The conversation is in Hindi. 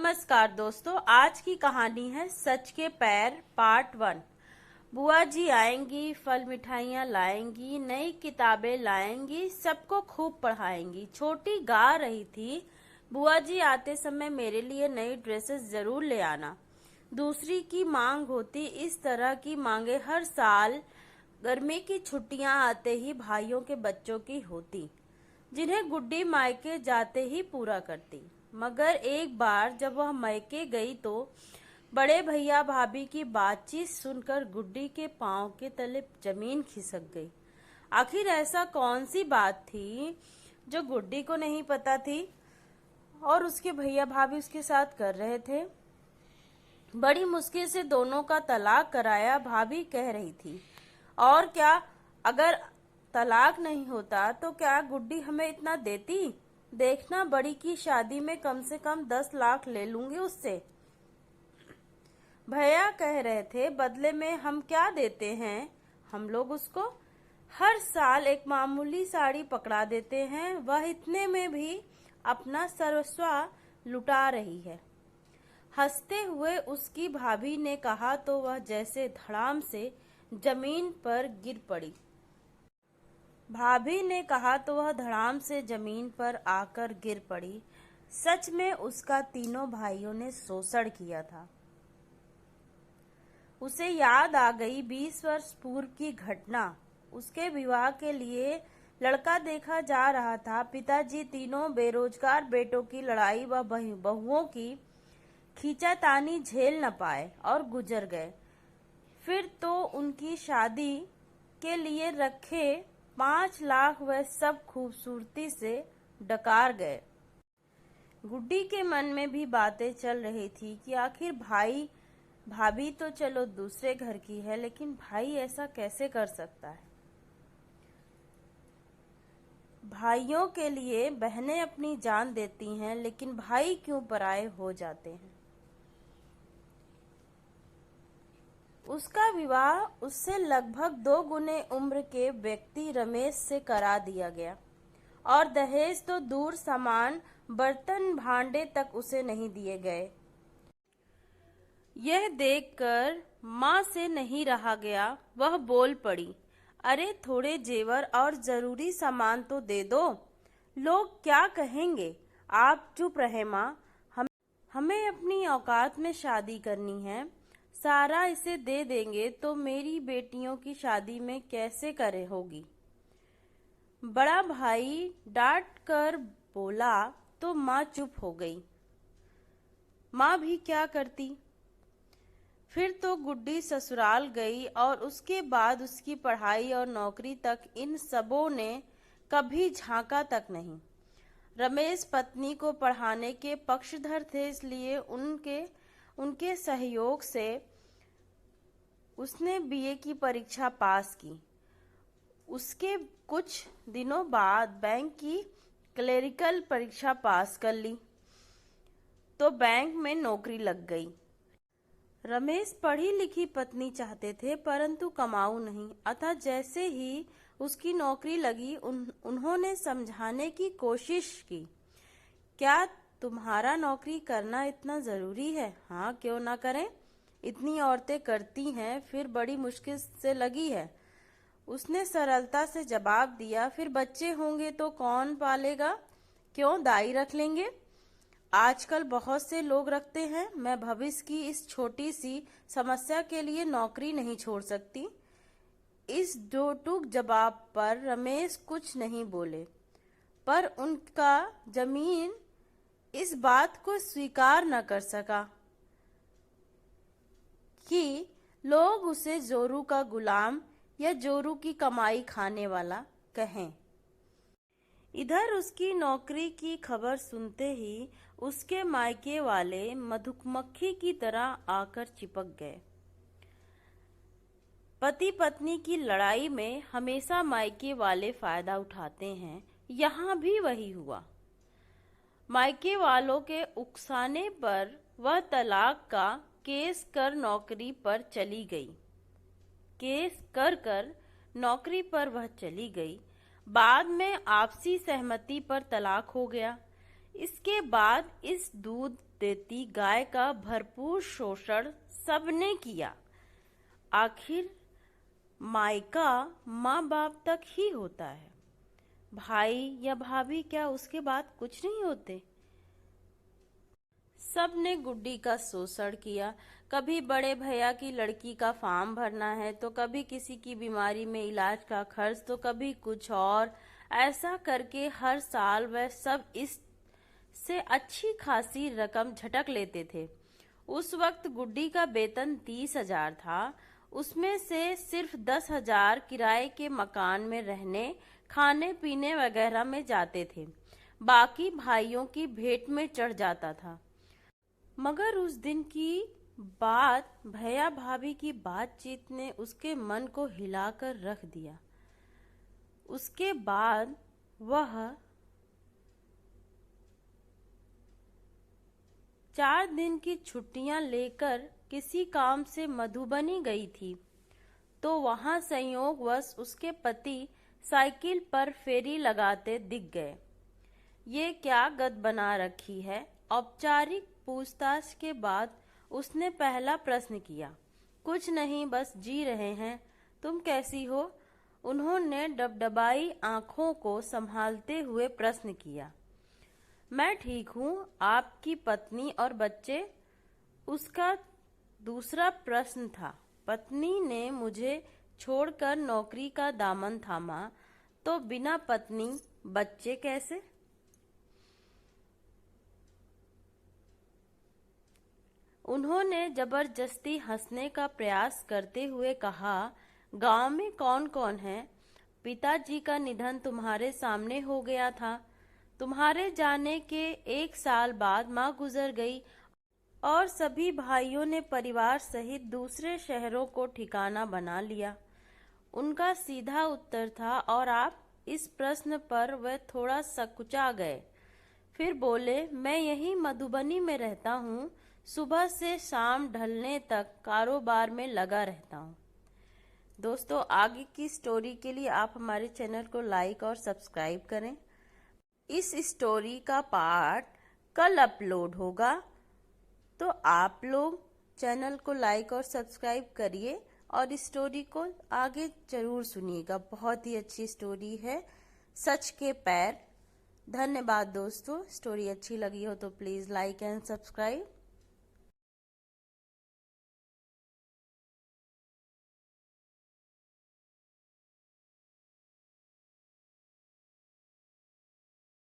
नमस्कार दोस्तों, आज की कहानी है सच के पैर पार्ट 1। बुआ जी आएंगी, फल मिठाइयाँ लाएंगी, नई किताबें लाएंगी, सबको खूब पढ़ाएंगी। छोटी गा रही थी, बुआ जी आते समय मेरे लिए नई ड्रेसेस जरूर ले आना। दूसरी की मांग होती, इस तरह की मांगे हर साल गर्मी की छुट्टियां आते ही भाइयों के बच्चों की होती, जिन्हें गुड्डी मायके जाते ही पूरा करती। मगर एक बार जब वह मायके गई तो बड़े भैया भाभी की बातचीत सुनकर गुड्डी के पांव के तले जमीन खिसक गई। आखिर ऐसा कौन सी बात थी जो गुड्डी को नहीं पता थी और उसके भैया भाभी उसके साथ कर रहे थे। बड़ी मुश्किल से दोनों का तलाक कराया, भाभी कह रही थी। और क्या, अगर तलाक नहीं होता तो क्या गुड्डी हमें इतना देती? देखना, बड़ी की शादी में कम से कम 10 लाख ले लूंगी उससे। भैया कह रहे थे, बदले में हम क्या देते हैं? हम लोग उसको हर साल एक मामूली साड़ी पकड़ा देते हैं, वह इतने में भी अपना सर्वस्व लुटा रही है। हंसते हुए उसकी भाभी ने कहा तो वह जैसे धड़ाम से जमीन पर गिर पड़ी। भाभी ने कहा तो वह धड़ाम से जमीन पर आकर गिर पड़ी। सच में उसका तीनों भाइयों ने शोषण किया था। उसे याद आ गई 20 वर्ष पूर्व की घटना। उसके विवाह के लिए लड़का देखा जा रहा था। पिताजी तीनों बेरोजगार बेटों की लड़ाई व बहुओं की खींचातानी झेल न पाए और गुजर गए। फिर तो उनकी शादी के लिए रखे 5 लाख वह सब खूबसूरती से डकार गए। गुड्डी के मन में भी बातें चल रही थी कि आखिर भाई भाभी तो चलो दूसरे घर की है, लेकिन भाई ऐसा कैसे कर सकता है? भाइयों के लिए बहनें अपनी जान देती हैं, लेकिन भाई क्यों पराये हो जाते हैं? उसका विवाह उससे लगभग 2 गुने उम्र के व्यक्ति रमेश से करा दिया गया और दहेज तो दूर, सामान बर्तन भांडे तक उसे नहीं दिए गए। यह देखकर माँ से नहीं रहा गया, वह बोल पड़ी, अरे थोड़े जेवर और जरूरी सामान तो दे दो, लोग क्या कहेंगे? आप चुप रहे माँ, हमें अपनी औकात में शादी करनी है। सारा इसे दे देंगे तो मेरी बेटियों की शादी में कैसे करे होगी? बड़ा भाई डांट कर बोला तो माँ चुप हो गई। माँ भी क्या करती? फिर तो गुड्डी ससुराल गई और उसके बाद उसकी पढ़ाई और नौकरी तक इन सबों ने कभी झांका तक नहीं। रमेश पत्नी को पढ़ाने के पक्षधर थे, इसलिए उनके सहयोग से उसने बीए की परीक्षा पास की। उसके कुछ दिनों बाद बैंक की क्लेरिकल परीक्षा पास कर ली तो बैंक में नौकरी लग गई। रमेश पढ़ी लिखी पत्नी चाहते थे, परंतु कमाऊ नहीं। अतः जैसे ही उसकी नौकरी लगी उन्होंने समझाने की कोशिश की, क्या तुम्हारा नौकरी करना इतना जरूरी है? हाँ, क्यों ना करें, इतनी औरतें करती हैं, फिर बड़ी मुश्किल से लगी है। उसने सरलता से जवाब दिया, फिर बच्चे होंगे तो कौन पालेगा? क्यों, दाई रख लेंगे। आजकल बहुत से लोग रखते हैं। मैं भविष्य की इस छोटी सी समस्या के लिए नौकरी नहीं छोड़ सकती। इस टूक जवाब पर रमेश कुछ नहीं बोले, पर उनका जमीन इस बात को स्वीकार न कर सका कि लोग उसे जोरू का गुलाम या जोरू की कमाई खाने वाला कहें। इधर उसकी नौकरी की खबर सुनते ही उसके मायके वाले मधुमक्खी की तरह आकर चिपक गए। पति पत्नी की लड़ाई में हमेशा मायके वाले फायदा उठाते हैं, यहाँ भी वही हुआ। मायके वालों के उकसाने पर वह तलाक का केस कर नौकरी पर चली गई। केस कर नौकरी पर वह चली गई। बाद में आपसी सहमति पर तलाक हो गया। इसके बाद इस दूध देती गाय का भरपूर शोषण सबने किया। आखिर मायका माँ बाप तक ही होता है, भाई या भाभी क्या उसके बाद कुछ नहीं होते। सब ने गुड्डी का शोषण किया। कभी बड़े भैया की लड़की का फॉर्म भरना है, तो कभी किसी की बीमारी में इलाज का खर्च, तो कभी कुछ और। ऐसा करके हर साल वह सब इस से अच्छी खासी रकम झटक लेते थे। उस वक्त गुड्डी का वेतन 30,000 था। उसमें से सिर्फ 10,000 किराए के मकान में रहने, खाने पीने वगैरह में जाते थे। बाकी भाइयों की भेंट में चढ़ जाता था। मगर उस दिन की बात, भैया भाभी की बातचीत ने उसके मन को हिलाकर रख दिया। उसके बाद वह 4 दिन की छुट्टियां लेकर किसी काम से मधुबनी गई थी, तो वहां संयोगवश उसके पति साइकिल पर फेरी लगाते दिख गए। ये क्या गत बना रखी है? औपचारिक पूछताछ के बाद उसने पहला प्रश्न किया। कुछ नहीं, बस जी रहे हैं। तुम कैसी हो? उन्होंने डबडबाई आंखों को संभालते हुए प्रश्न किया। मैं ठीक हूँ, आपकी पत्नी और बच्चे? उसका दूसरा प्रश्न था। पत्नी ने मुझे छोड़कर नौकरी का दामन थामा, तो बिना पत्नी बच्चे कैसे? उन्होंने जबरदस्ती हंसने का प्रयास करते हुए कहा, गांव में कौन कौन है? पिताजी का निधन तुम्हारे सामने हो गया था। तुम्हारे जाने के 1 साल बाद माँ गुजर गई और सभी भाइयों ने परिवार सहित दूसरे शहरों को ठिकाना बना लिया। उनका सीधा उत्तर था, और आप? इस प्रश्न पर वह थोड़ा सकुचा गए। फिर बोले, मैं यहीं मधुबनी में रहता हूँ। सुबह से शाम ढलने तक कारोबार में लगा रहता हूँ। दोस्तों, आगे की स्टोरी के लिए आप हमारे चैनल को लाइक और सब्सक्राइब करें। इस स्टोरी का पार्ट कल अपलोड होगा, तो आप लोग चैनल को लाइक और सब्सक्राइब करिए और इस स्टोरी को आगे जरूर सुनिएगा। बहुत ही अच्छी स्टोरी है, सच के पैर। धन्यवाद दोस्तों। स्टोरी अच्छी लगी हो तो प्लीज़ लाइक एंड सब्सक्राइब।